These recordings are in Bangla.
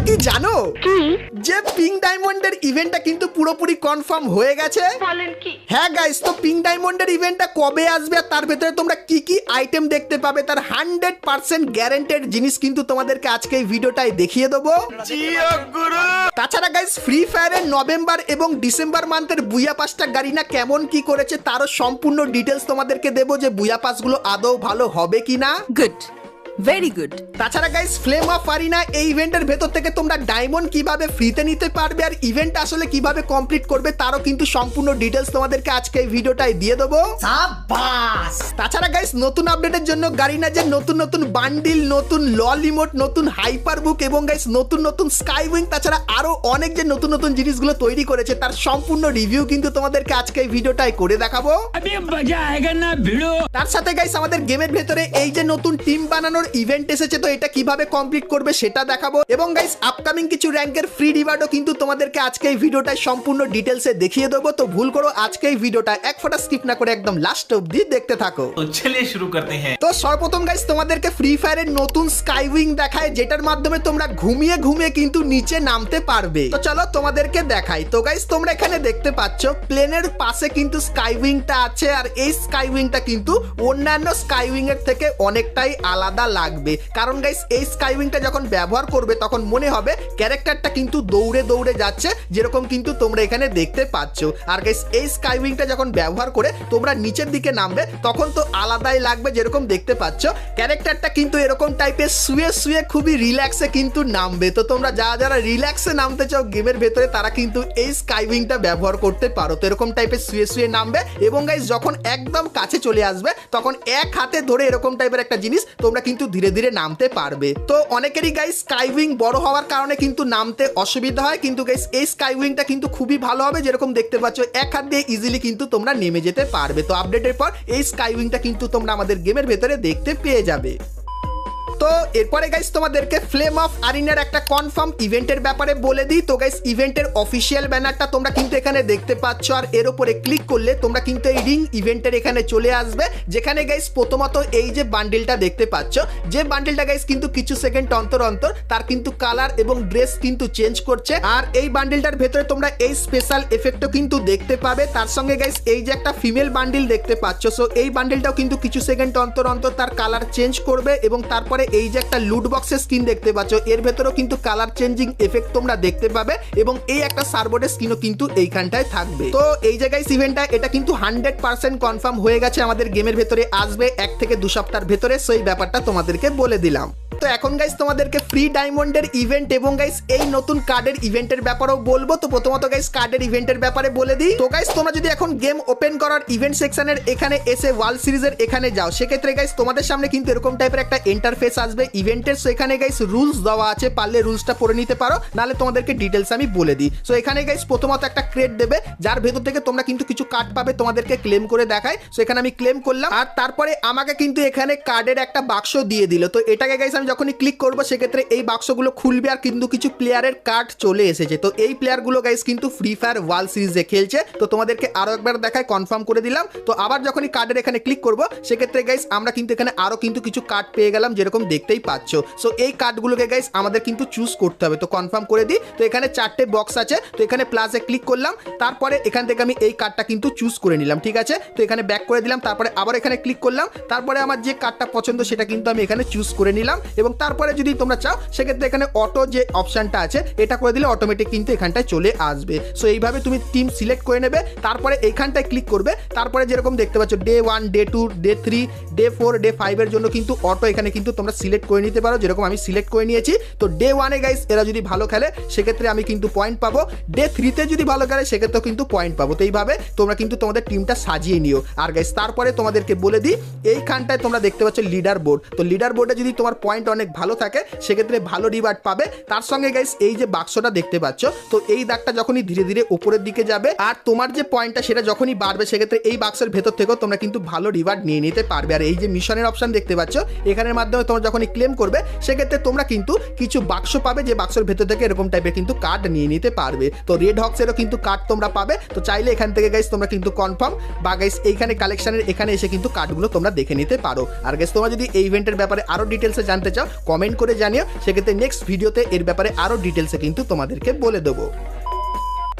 কি জানো যে পিঙ্ক ডায়মন্ডের ইভেন্টটা কিন্তু পুরোপুরি কনফার্ম হয়ে গেছে? হ্যাঁ গাইস, তো পিঙ্ক ডায়মন্ডের ইভেন্টটা কবে আসবে আর তার ভেতরে তোমরা কি কি আইটেম দেখতে পাবে তার 100% গ্যারান্টেড জিনিস কিন্তু তোমাদেরকে আজকে এই ভিডিওটাই দেখিয়ে দেবো। তাছাড়া গাইস ফ্রি ফায়ারের নভেম্বর এবং ডিসেম্বর মান্থের বুয়া পাসটা গারিনা কেমন কি করেছে তারও সম্পূর্ণ ডিটেলস তোমাদেরকে দেবো যে বুয়া পাসগুলো আদৌ ভালো হবে কিনা। Good, very good. তাছাড়া গাইস ফ্লেম অফ আরিনা এই ইভেন্টের ভেতর থেকে তোমরা ডায়মন্ড কিভাবে ফ্রিতে নিতে পারবে আর ইভেন্ট আসলে কিভাবে কমপ্লিট করবে তারও কিন্তু সম্পূর্ণ ডিটেলস তোমাদেরকে আজকে এই ভিডিওটাই দিয়ে দেবো। সাবাস। তাছাড়া গাইস নতুন আপডেটের জন্য গারিনা যে নতুন নতুন বান্ডিল, নতুন লল ইমোট, নতুন হাইপার বুক এবং গাইস নতুন নতুন স্কাই উইং, তাছাড়া আরো অনেক যে নতুন নতুন জিনিসগুলো তৈরি করেছে তার সম্পূর্ণ রিভিউ কিন্তু তোমাদেরকে আজকে এই ভিডিওটাই করে দেখাবো। তার সাথে গাইস আমাদের গেমের ভেতরে এই যে নতুন টিম বানানোর ইভেন্ট এসেছে তো এটা কিভাবে কমপ্লিট করবে সেটা দেখাবো এবং গাইস আপকামিং কিছু র্যাঙ্কের ফ্রি রিওয়ার্ডও কিন্তু তোমাদেরকে আজকে এই ভিডিওটায় সম্পূর্ণ ডিটেলসে দেখিয়ে দেবো। তো ভুল করো আজকে এই ভিডিওটা এক ফোঁটা স্কিপ না করে একদম লাস্ট অবধি দেখতে থাকো। তো চলিয়ে শুরু করতে হ্যাঁ। তো সর্বপ্রথম গাইস তোমাদেরকে ফ্রি ফায়ারের নতুন স্কাই উইং দেখায় যেটার মাধ্যমে তোমরা ঘুমিয়ে ঘুমিয়ে কিন্তু নিচে নামতে পারবে। তো চলো তোমাদেরকে দেখাই। তো গাইস তোমরা এখানে দেখতে পাচ্ছ প্লেনের পাশে কিন্তু স্কাই উইংটা আছে আর এই স্কাই উইংটা কিন্তু অন্যান্য স্কাই উইং এর থেকে অনেকটাই আলাদা লাগবে, কারণ গাইস এই স্কাই উইংটা যখন ব্যবহার করবে তখন মনে হবে ক্যারেক্টারটা কিন্তু দৌড়ে দৌড়ে যাচ্ছে, যেরকম কিন্তু তোমরা এখানে দেখতে পাচ্ছ। আর গাইস এই স্কাই উইংটা যখন ব্যবহার করে তোমরা নিচের দিকে নামবে তখন তো আলাদাই লাগবে, যেরকম দেখতে পাচ্ছ ক্যারেক্টারটা কিন্তু এরকম টাইপের শুয়ে শুয়ে খুবই রিল্যাক্সে কিন্তু নামবে। তো তোমরা যারা রিল্যাক্সে নামতে চাও গেমের ভেতরে তারা কিন্তু এই স্কাই উইংটা ব্যবহার করতে পারো। তো এরকম টাইপের শুয়ে শুয়ে নামবে এবং গাইস যখন একদম কাছে চলে আসবে তখন এক হাতে ধরে এরকম টাইপের একটা জিনিস তোমরা কিন্তু ধীরে ধীরে নামতে পারবে। তো অনেকেরই গাইস স্কাই উইং বড় হওয়ার কারণে কিন্তু নামতে অসুবিধা হয়, কিন্তু গাইস এই স্কাই উইংটা কিন্তু খুবই ভালো হবে, যেরকম দেখতে পাচ্ছ এক হাত দিয়ে ইজিলি কিন্তু তোমরা নেমে যেতে পারবে। তো আপডেটের পর এই স্কাই উইংটা কিন্তু তোমরা আমাদের গেমের ভেতরে দেখতে পেয়ে যাবে। তো এরপরে গাইস তোমাদেরকে ফ্লেম অফ আরিনার একটা কনফার্ম ইভেন্টের ব্যাপারে বলে দিই। তো গাইস ইভেন্টের অফিসিয়াল ব্যানারটা তোমরা কিন্তু এখানে দেখতে পাচ্ছ আর এর উপরে ক্লিক করলে তোমরা কিন্তু এই রিং ইভেন্টের এখানে চলে আসবে, যেখানে গাইস প্রথমত এই যে বান্ডেলটা দেখতে পাচ্ছ, যে বান্ডেলটা গাইস কিন্তু কিছু সেকেন্ড অন্তর অন্তর তার কিন্তু কালার এবং ড্রেস কিন্তু চেঞ্জ করছে আর এই বান্ডেলটার ভেতরে তোমরা এই স্পেশাল এফেক্টও কিন্তু দেখতে পাবে। তার সঙ্গে গাইস এই যে একটা ফিমেল বান্ডেল দেখতে পাচ্ছ, সো এই বান্ডেলটাও কিন্তু কিছু সেকেন্ড অন্তর অন্তর তার কালার চেঞ্জ করবে এবং তারপরে এই যে একটা লুট বক্সের স্কিন দেখতে পাচ্ছ এর ভেতরেও কিন্তু কালার চেঞ্জিং এফেক্ট তোমরা দেখতে পাবে এবং এই একটা সার্বোর্ডের স্কিনও কিন্তু এইখানটায় থাকবে। তো এই জায়গায় ইভেন্টটা এটা কিন্তু 100% কনফার্ম হয়ে গেছে, আমাদের গেমের ভেতরে আসবে 1 থেকে 2 সপ্তাহের ভেতরে, সেই ব্যাপারটা তোমাদেরকে বলে দিলাম। তো এখন গাইস তোমাদেরকে ফ্রি ডায়মন্ডের ইভেন্ট এবং গাইস এই নতুন কার্ডের ইভেন্টের ব্যাপারেও বলবো। তো প্রথমত গাইস কার্ডের ইভেন্টের ব্যাপারে বলে দিই। তো গাইস তোমরা যদি এখন গেম ওপেন করার ইভেন্ট সেকশনের এখানে এসে ওয়ার্ল্ড সিরিজের এখানে যাও, সেক্ষেত্রে গাইস তোমাদের সামনে কিন্তু এরকম টাইপের একটা ইন্টারফেস আসবে ইভেন্টের। সো এখানে গাইস রুলস দেওয়া আছে, পারলে রুলসটা পড়ে নিতে পারো, নাহলে তোমাদেরকে ডিটেলস আমি বলে দিই। সো এখানে গাইস প্রথমত একটা ক্রেট দেবে যার ভেতর থেকে তোমরা কিন্তু কিছু কার্ড পাবে, তোমাদেরকে ক্লেম করে দেখায়। সো এখানে আমি ক্লেম করলাম আর তারপরে আমাকে কিন্তু এখানে কার্ডের একটা বাক্স দিয়ে দিল। তো এটাকে গাইস আমি যখনই ক্লিক করবো সেক্ষেত্রে এই বাক্সগুলো খুলবে আর কিন্তু কিছু প্লেয়ারের কার্ড চলে এসেছে। তো এই প্লেয়ারগুলো গাইস কিন্তু ফ্রি ফায়ার ওয়ার্ল্ড সিরিজে খেলছে। তো তোমাদেরকে আরো একবার দেখায়, কনফার্ম করে দিলাম। তো আবার যখনই কার্ডের এখানে ক্লিক করবো সেক্ষেত্রে গাইস আমরা কিন্তু এখানে আরো কিন্তু কিছু কার্ড পেয়ে গেলাম, যেরকম দেখতেই পাচ্ছ। সো এই কার্ডগুলোকে গাইস আমাদের কিন্তু চুজ করতে হবে। তো কনফার্ম করে দিই। তো এখানে 4টে বক্স আছে, তো এখানে প্লাসে ক্লিক করলাম, তারপরে এখান থেকে আমি এই কার্ডটা কিন্তু চুজ করে নিলাম, ঠিক আছে। তো এখানে ব্যাক করে দিলাম, তারপরে আবার এখানে ক্লিক করলাম, তারপরে আমার যে কার্ডটা পছন্দ সেটা কিন্তু আমি এখানে চুজ করে নিলাম এবং তারপরে যদি তোমরা চাও সেক্ষেত্রে এখানে অটো যে অপশনটা আছে এটা করে দিলে অটোমেটিক কিন্তু এখানটায় চলে আসবে। সো এইভাবে তুমি টিম সিলেক্ট করে নেবে, তারপরে এইখানটায় ক্লিক করবে, তারপরে যেরকম দেখতে পাচ্ছ day 1, day 2, day 3, day 4, day 5 এর জন্য কিন্তু অটো এখানে কিন্তু তোমরা সিলেক্ট করে নিতে পারো, যেরকম আমি সিলেক্ট করে নিয়েছি। তো ডে 1 এ গাইস এরা যদি ভালো খেলে সেক্ষেত্রে আমি কিন্তু পয়েন্ট পাবো, ডে 3 তে যদি ভালো খেলে সেক্ষেত্রেও কিন্তু পয়েন্ট পাবো। তো এইভাবে তোমরা কিন্তু তোমাদের টিমটা সাজিয়ে নিও। আর গাইস তারপরে তোমাদেরকে বলে দিই এইখানটায় তোমরা দেখতে পাচ্ছ লিডার বোর্ড। তো লিডার বোর্ডে যদি তোমার পয়েন্ট অনেক ভালো থাকে সেক্ষেত্রে ভালো রিওয়ার্ড পাবে। তার সঙ্গে গাইস এই যে বাক্সটা দেখতে পাচ্ছ, তো এই দাগটা যখনই ধীরে ধীরে উপরের দিকে যাবে আর তোমার যে পয়েন্টটা সেটা যখনই বাড়বে সেক্ষেত্রে এই বাক্সের ভেতর থেকেও তোমরা কিন্তু ভালো রিওয়ার্ড নিয়ে নিতে পারবে। আর এই যে মিশনের অপশন দেখতে পাচ্ছ এখানের মাধ্যমে তোমরা যখনই ক্লেম করবে সেক্ষেত্রে তোমরা কিন্তু কিছু বাক্স পাবে, যে বাক্সের ভেতর থেকে এরকম টাইপের কিন্তু কার্ড নিয়ে নিতে পারবে। তো রেড হক্সেরও কিন্তু কার্ড তোমরা পাবে। তো চাইলে এখান থেকে গাইস তোমরা কিন্তু কনফার্ম বা গাইস এইখানে কালেকশনের এখানে এসে কিন্তু কার্ডগুলো তোমরা দেখে নিতে পারো। আর গাইস তোমরা যদি এই ইভেন্টের ব্যাপারে আরো ডিটেলসে জানতে চাও চাও কমেন্ট করে জানিও, সেক্ষেত্রে নেক্সট ভিডিওতে এর ব্যাপারে আরও ডিটেলসে কিন্তু তোমাদেরকে বলে দেবো।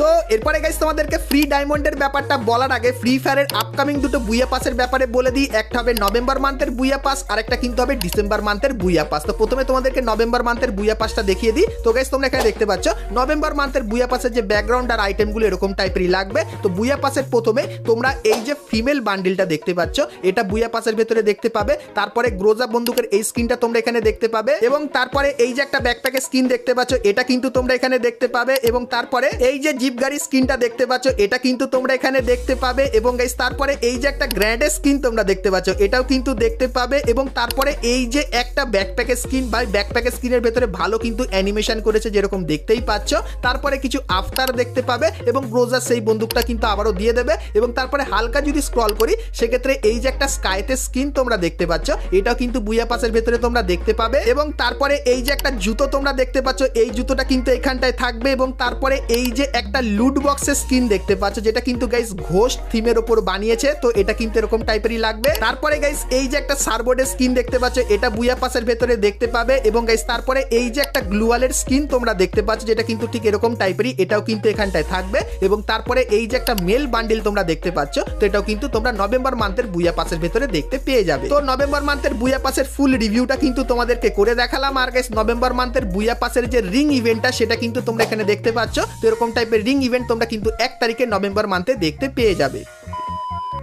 তো এরপরে গাইস তোমাদেরকে ফ্রি ডায়মন্ডের ব্যাপারটা বলার আগে ফ্রি ফায়ারের আপকামিং দুটো বুইয়া পাসের ব্যাপারে বলে দিই। একটা হবে নভেম্বর মান্থের বুইয়া পাস, আর একটা কিন্তু হবে ডিসেম্বর মান্থের বুইয়া পাস। তো প্রথমে তোমাদেরকে নভেম্বর মান্থের বুইয়া পাসটা দেখিয়ে দিই। তো গাইস তোমরা এখানে দেখতে পাচ্ছ নভেম্বর মান্থের বুইয়া পাসের যে ব্যাকগ্রাউন্ড আর আইটেমগুলো এরকম টাইপেরই লাগবে। তো বুইয়া পাসের প্রথমে তোমরা এই যে ফিমেল বান্ডিলটা দেখতে পাচ্ছ, এটা বুইয়া পাসের ভেতরে দেখতে পাবে। তারপরে গ্রোজা বন্দুকের এই স্কিনটা তোমরা এখানে দেখতে পাবে, এবং তারপরে এই যে একটা ব্যাকপ্যাকের স্কিন দেখতে পাচ্ছ, এটা কিন্তু তোমরা এখানে দেখতে পাবে। এবং তারপরে এই যে জিপ গাড়ি স্কিনটা দেখতে পাচ্ছ, এটা কিন্তু তোমরা এখানে দেখতে পাবে। এবং গাইস তারপরে এই যে একটা গ্র্যান্ডের স্কিন তোমরা দেখতে পাচ্ছ, এটাও কিন্তু দেখতে পাবে। এবং তারপরে এই যে একটা ব্যাকপ্যাকের স্কিন বা ব্যাকপ্যাকের স্কিনের ভেতরে ভালো কিন্তু অ্যানিমেশন করেছে যেরকম দেখতেই পাচ্ছ। তারপরে কিছু আফতার দেখতে পাবে, এবং গ্রোজার সেই বন্দুকটা কিন্তু আবারও দিয়ে দেবে। এবং তারপরে হালকা যদি স্ক্রল করি সেক্ষেত্রে এই যে একটা স্কাইতে স্কিন তোমরা দেখতে পাচ্ছ, এটাও কিন্তু বুইয়া পাসের ভেতরে তোমরা দেখতে পাবে। এবং তারপরে এই যে একটা জুতো তোমরা দেখতে পাচ্ছ, এই জুতোটা কিন্তু এখানটায় থাকবে। এবং তারপরে এই যে একটা লুট বক্সের স্কিন দেখতে পাচ্ছ, যেটা কিন্তু গাইস ঘোস্ট থিমের উপর বানিয়েছে, তো এটা কিন্তু এরকম টাইপেরই লাগবে। তারপরে গাইস এই যে একটা সারবোর্ডের স্কিন দেখতে পাচ্ছ, এটা বুইয়া পাসের ভেতরে দেখতে পাবে। এবং গাইস তারপরে এই যে একটা গ্লুয়ালের স্কিন তোমরা দেখতে পাচ্ছ, যেটা কিন্তু ঠিক এরকম টাইপেরই, এটাও কিন্তু এখানটায় থাকবে। এবং তারপরে এই যে একটা মেল বান্ডিল তোমরা দেখতে পাচ্ছ, তো এটাও কিন্তু তোমরা নভেম্বর মান্থের বুইয়া পাসের ভেতরে দেখতে পেয়ে যাবে। তো নভেম্বর মান্থের বুইয়া পাসের ফুল রিভিউটা কিন্তু তোমাদেরকে করে দেখালাম। আর গাইস নভেম্বর মান্থের বুইয়া পাসের যে রিং ইভেন্টটা, সেটা কিন্তু তোমরা এখানে দেখতে পাচ্ছ। তো এরকম টাইপের রিং ইভেন্ট তোমরা কিন্তু 1 তারিখে নভেম্বর মান্থে দেখতে পেয়ে যাবে।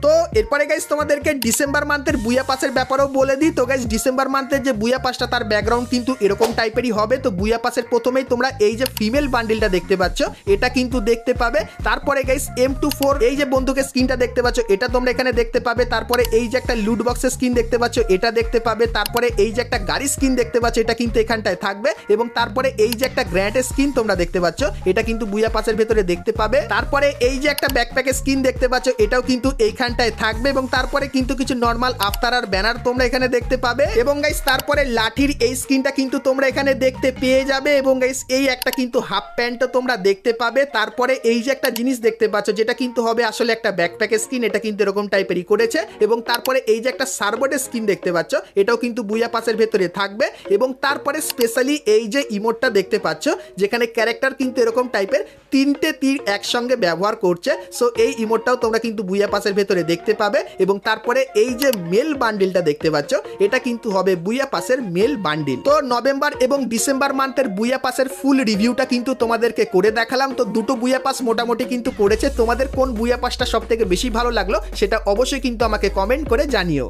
তো এরপরে গাইস তোমাদেরকে ডিসেম্বর মান্থের বুইয়া পাসের ব্যাপারেও বলে দিই। তো গাইস ডিসেম্বর মান্থের যে বুইয়া পাসটা তার ব্যাকগ্রাউন্ড কিন্তু এরকম টাইপেরই হবে। তো বুইয়া পাসের প্রথমেই তোমরা এই যে ফিমেল বান্ডিলটা দেখতে পাচ্ছ, এটা কিন্তু দেখতে পাবে। তারপরে গাইস M24 এই যে বন্দুকের স্কিনটা দেখতে পাচ্ছ, এটা তোমরা এখানে দেখতে পাবে। তারপরে এই যে একটা লুট বক্সের স্কিন দেখতে পাচ্ছ, এটা দেখতে পাবে। তারপরে এই যে একটা গাড়ি স্কিন দেখতে পাচ্ছ, এটা কিন্তু এখানটায় থাকবে। এবং তারপরে এই যে একটা গ্র্যান্ডের স্কিন তোমরা দেখতে পাচ্ছ, এটা কিন্তু বুইয়া পাসের ভেতরে দেখতে পাবে। তারপরে এই যে একটা ব্যাকপ্যাকের স্কিন দেখতে পাচ্ছ, এটাও কিন্তু এইখানটায় থাকবে। এবং তারপরে কিন্তু কিছু নরমাল আফতার আর ব্যানার তোমরা এখানে দেখতে পাবে। এবং গাইস তারপরে লাঠির এই স্কিনটা কিন্তু তোমরা এখানে দেখতে পেয়ে যাবে। এবং গাইস এই একটা কিন্তু হাফ প্যান্টও তোমরা দেখতে পাবে। তারপরে এই যে একটা জিনিস দেখতে পাচ্ছ, যেটা কিন্তু হবে আসলে একটা ব্যাকপ্যাকের স্কিন, এটা কিন্তু এরকম টাইপেরই করেছে। এবং তারপরে এই যে একটা সারবোর্ডের স্কিন দেখতে পাচ্ছ, এটাও কিন্তু বুইয়া পাসের ভেতরে থাকবে। এবং তারপরে স্পেশালি এই যে ইমোটটা দেখতে পাচ্ছ, যেখানে ক্যারেক্টার কিন্তু এরকম টাইপের 3টে তীর একসঙ্গে ব্যবহার করছে, সো এই ইমোটটাও তোমরা কিন্তু বুইয়া পাসের ভেতরে দেখতে পাবে। এবং তারপরে এই যে মেল বান্ডিলটা দেখতে পাচ্ছ, এটা কিন্তু হবে বুইয়া পাসের মেল বান্ডিল। তো নভেম্বর এবং ডিসেম্বর মান্থের বুইয়া পাসের ফুল রিভিউটা কিন্তু তোমাদেরকে করে দেখালাম। তো দুটো বুইয়া পাস মোটামুটি কিন্তু করেছে। তোমাদের কোন বুইয়া পাসটা সব থেকে বেশি ভালো লাগলো সেটা অবশ্যই কিন্তু আমাকে কমেন্ট করে জানিও।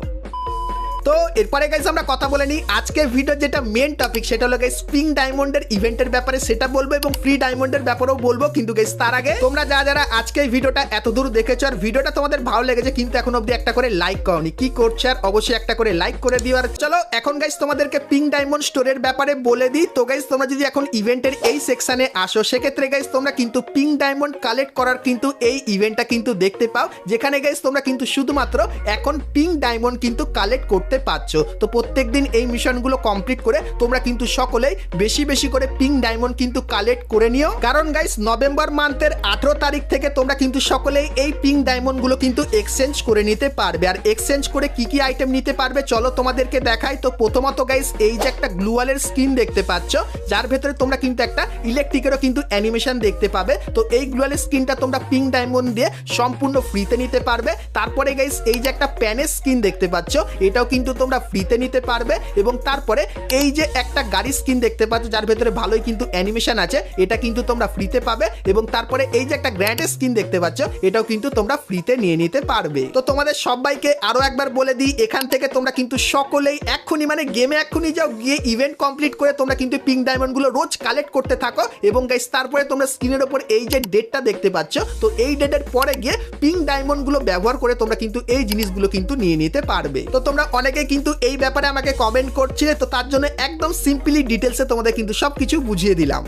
তো এরপরে গাইস আমরা কথা বলে নিই আজকের ভিডিও যেটা মেন টপিক, সেটা হলো গাইস পিঙ্ক ডায়মন্ডের ইভেন্টের ব্যাপারে সেটা বলবো, এবং ফ্রি ডায়মন্ডের ব্যাপারেও বলবো। কিন্তু গাইস তার আগে তোমরা যারা আজকে এই ভিডিওটা এত দূর দেখেছো আর ভিডিওটা তোমাদের ভালো লেগেছে কিন্তু এখন অবধি একটা করে লাইক করোনি, কি করছো? আর অবশ্যই একটা করে লাইক করে দিও। আর চলো এখন গাইস তোমাদেরকে পিঙ্ক ডায়মন্ড স্টোরের ব্যাপারে বলে দিই। তো গাইস তোমরা যদি এখন ইভেন্টের এই সেকশনে আসো, সেক্ষেত্রে গাইস তোমরা কিন্তু পিঙ্ক ডায়মন্ড কালেক্ট করার কিন্তু এই ইভেন্টটা কিন্তু দেখতে পাও, যেখানে গাইস তোমরা কিন্তু শুধুমাত্র এখন পিঙ্ক ডায়মন্ড কিন্তু কালেক্ট করতে পারছ। তো প্রত্যেকদিন এই মিশনগুলো কমপ্লিট করে তোমরা কিন্তু সকলেই বেশি বেশি করে পিঙ্ক ডায়মন্ড কিন্তু কালেক্ট করে নিও, কারণ গাইস নভেম্বর মান্থের 18 তারিখ থেকে তোমরা কিন্তু সকলেই এই পিঙ্ক ডায়মন্ডগুলো কিন্তু এক্সচেঞ্জ করে নিতে পারবে। আর এক্সচেঞ্জ করে কি কি আইটেম নিতে পারবে চলো তোমাদেরকে দেখাই। তো প্রথমত গাইস এই যে একটা গ্লুয়ালের স্কিন দেখতে পাচ্ছ, যার ভেতরে তোমরা কিন্তু একটা ইলেকট্রিকেরও কিন্তু অ্যানিমেশন দেখতে পাবে। তো এই গ্লুয়ালের স্কিনটা তোমরা পিঙ্ক ডায়মন্ড দিয়ে সম্পূর্ণ ফ্রিতে নিতে পারবে। তারপরে গাইস এই যে একটা প্যানের স্কিন দেখতে পাচ্ছ, এটাও কিন্তু তোমরা ফ্রিতে নিতে পারবে। এবং তারপরে এই যে একটা গাড়ি স্কিন দেখতে পাচ্ছ, যার ভেতরে ভালোই কিন্তু অ্যানিমেশন আছে, এটা কিন্তু তোমরা ফ্রিতে পাবে। এবং তারপরে এই যে একটা গ্র্যান্ড স্কিন দেখতে পাচ্ছ, এটাও কিন্তু তোমরা ফ্রিতে নিয়ে নিতে পারবে। তো তোমাদের সবাইকে আরো একবার বলে দিই, এখান থেকে তোমরা কিন্তু সকলেই এক্ষুনি মানে গেমে এক্ষুনি যাও, গিয়ে ইভেন্ট কমপ্লিট করে তোমরা কিন্তু পিঙ্ক ডায়মন্ডগুলো রোজ কালেক্ট করতে থাকো। এবং গাইস তারপরে তোমরা স্ক্রিনের উপর এই যে ডেটটা দেখতে পাচ্ছ, তো এই ডেটের পরে গিয়ে পিঙ্ক ডায়মন্ডগুলো ব্যবহার করে তোমরা কিন্তু এই জিনিসগুলো কিন্তু নিয়ে নিতে পারবে। তো তোমরা অনেকেই কিন্তু এই ব্যাপারে আমাকে কমেন্ট করছিলে, তো তার জন্য একদম সিম্পলি ডিটেলসে তোমাদের কিন্তু সবকিছু বুঝিয়ে দিলাম।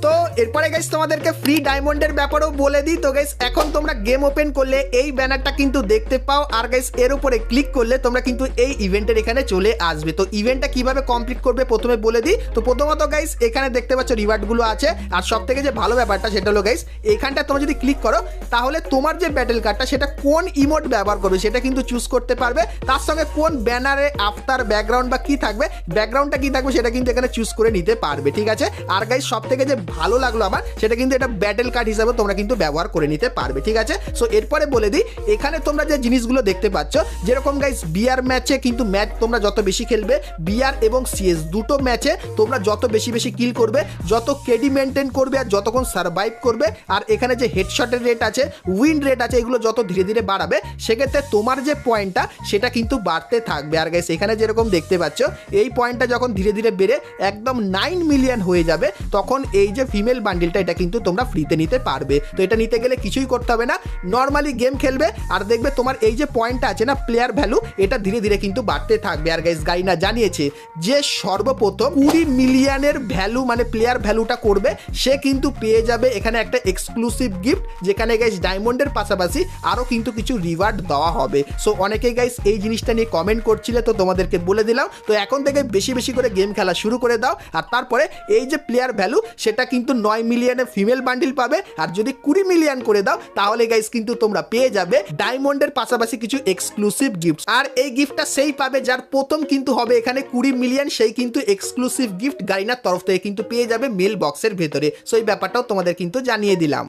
তো এরপরে গাইস তোমাদেরকে ফ্রি ডায়মন্ডের ব্যাপারেও বলে দিই। তো গাইস এখন তোমরা গেম ওপেন করলে এই ব্যানারটা কিন্তু দেখতে পাও, আর গাইস এর উপরে ক্লিক করলে তোমরা কিন্তু এই ইভেন্টের এখানে চলে আসবে। তো ইভেন্টটা কিভাবে কমপ্লিট করবে প্রথমে বলে দিই। তো প্রথমত গাইস এখানে দেখতে পাচ্ছ রিওয়ার্ড গুলো আছে, আর সব থেকে যে ভালো ব্যাপারটা সেটা হলো গাইস এইখানটা তোমরা যদি ক্লিক করো তাহলে তোমার যে ব্যাটেল কার্ডটা সেটা কোন ইমোট ব্যবহার করবে সেটা কিন্তু চুজ করতে পারবে, তার সঙ্গে কোন ব্যানারে আফটার ব্যাকগ্রাউন্ড বা কি থাকবে, ব্যাকগ্রাউন্ডটা কি থাকবে সেটা কিন্তু এখানে চুজ করে নিতে পারবে, ঠিক আছে। আর গাইস সব থেকে যে ভালো লাগলো আমার সেটা কিন্তু এটা ব্যাটেল কার্ড হিসাবে তোমরা কিন্তু ব্যবহার করে নিতে পারবে, ঠিক আছে। সো এরপরে বলে দিই এখানে তোমরা যে জিনিসগুলো দেখতে পাচ্ছ, যেরকম গাইস বিআর ম্যাচে কিন্তু ম্যাচ তোমরা যত বেশি খেলবে, বিআর এবং সিএস দুটো ম্যাচে তোমরা যত বেশি বেশি কিল করবে, যত কেডি মেনটেন করবে আর যতক্ষণ সার্ভাইভ করবে, আর এখানে যে হেডশটের রেট আছে, উইন রেট আছে, এগুলো যত ধীরে ধীরে বাড়াবে সেক্ষেত্রে তোমার যে পয়েন্টটা সেটা কিন্তু বাড়তে থাকবে। আর গাইস এখানে যেরকম দেখতে পাচ্ছ এই পয়েন্টটা যখন ধীরে ধীরে বেড়ে একদম 9 মিলিয়ন হয়ে যাবে তখন এই যে ফিমেল বান্ডিলটা এটা কিন্তু তোমরা ফ্রিতে নিতে পারবে। তো এটা নিতে গেলে কিছুই করতে হবে না, নর্মালি গেম খেলবে আর দেখবে তোমার এই যে পয়েন্টটা আছে না প্লেয়ার ভ্যালু, এটা ধীরে ধীরে কিন্তু বাড়তে থাকবে। আর গাইস গাইনা জানিয়েছে যে সর্বপ্রথম 20 মিলিয়নের ভ্যালু মানে প্লেয়ার ভ্যালুটা করবে সে কিন্তু পেয়ে যাবে এখানে একটা এক্সক্লুসিভ গিফট, যেখানে গাইস ডায়মন্ডের পাশাপাশি আরও কিন্তু কিছু রিওয়ার্ড দেওয়া হবে। সো অনেকেই গাইস এই জিনিসটা নিয়ে কমেন্ট করছিলে, তো তোমাদেরকে বলে দিলাম। তো এখন থেকে বেশি বেশি করে গেম খেলা শুরু করে দাও, আর তারপরে এই যে প্লেয়ার ভ্যালু সেটা কিন্তু 9 মিলিয়নের ফিমেল বান্ডিল পাবে, আর যদি 20 মিলিয়ন করে দাও তাহলে গাইস কিন্তু তোমরা পেয়ে যাবে ডায়মন্ডের পাশাপাশি কিছু এক্সক্লুসিভ গিফট। আর এই গিফটটা সেই পাবে যার প্রথম কিন্তু হবে এখানে 20 মিলিয়ন, সেই কিন্তু এক্সক্লুসিভ গিফট গাইনার তরফ থেকে কিন্তু পেয়ে যাবে মেল বক্সের ভেতরে। সো এই ব্যাপারটাও তোমাদের কিন্তু জানিয়ে দিলাম।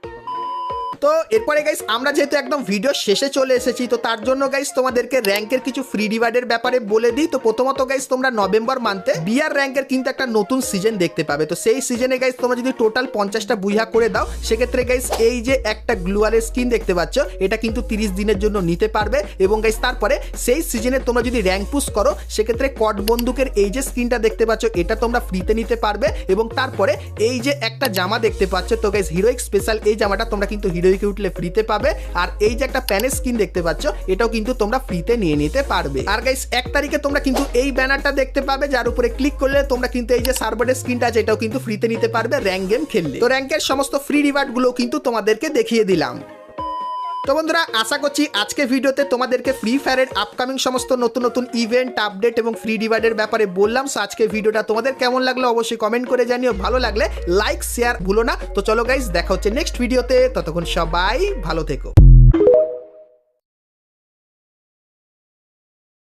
তো এরপরে গাইস আমরা যেহেতু একদম ভিডিও শেষে চলে এসেছি, তো তার জন্য গাইস তোমাদেরকে র্যাঙ্কের কিছু ফ্রি রিওয়ার্ডের ব্যাপারে বলে দিই। তো প্রথমত গাইস তোমরা নভেম্বর মান্থে বিআর র্যাঙ্কের কিন্তু একটা নতুন সিজন দেখতে পাবে। তো সেই সিজনে গাইস তোমরা যদি টোটাল 50টা বুইহা করে দাও সেক্ষেত্রে গাইস এই যে একটা গ্লুয়ালের স্কিন দেখতে পাচ্ছ এটা কিন্তু 30 দিনের জন্য নিতে পারবে। এবং গাইস তারপরে সেই সিজনে তোমরা যদি র্যাঙ্ক পুশ করো সেক্ষেত্রে কট বন্দুকের এই যে স্কিনটা দেখতে পাচ্ছ এটা তোমরা ফ্রিতে নিতে পারবে। এবং তারপরে এই যে একটা জামা দেখতে পাচ্ছ, তো গাইস হিরোইক স্পেশাল এই জামাটা তোমরা কিন্তু হিরোইকে উঠলে ফ্রিতে পাবে। আর এই যে একটা প্যানের স্কিন দেখতে পাচ্ছ এটাও কিন্তু তোমরা ফ্রিতে নিয়ে নিতে পারবে। আর গাইস 1 তারিখে তোমরা কিন্তু এই ব্যানারটা দেখতে পাবে যার উপরে ক্লিক করলে তোমরা কিন্তু এই যে সার্ভারের স্কিনটা আছে এটাও কিন্তু ফ্রিতে নিতে পারবে র্যাঙ্ক গেম খেললে। তো র্যাঙ্কের সমস্ত ফ্রি রিওয়ার্ড গুলো কিন্তু তোমাদেরকে দেখিয়ে দিলাম। তো বন্ধুরা আশা করছি আজকে ভিডিওতে তোমাদেরকে ফ্রি ফায়ারের আপকামিং সমস্ত নতুন নতুন ইভেন্ট আপডেট এবং ফ্রি রিওয়ার্ডের ব্যাপারে বললাম। সো আজকে ভিডিওটা তোমাদের কেমন লাগলো অবশ্যই কমেন্ট করে জানিও, ভালো লাগলে লাইক শেয়ার ভুলো না। তো চলো গাইস দেখা হচ্ছে নেক্সট ভিডিওতে, ততক্ষণ সবাই ভালো থেকো।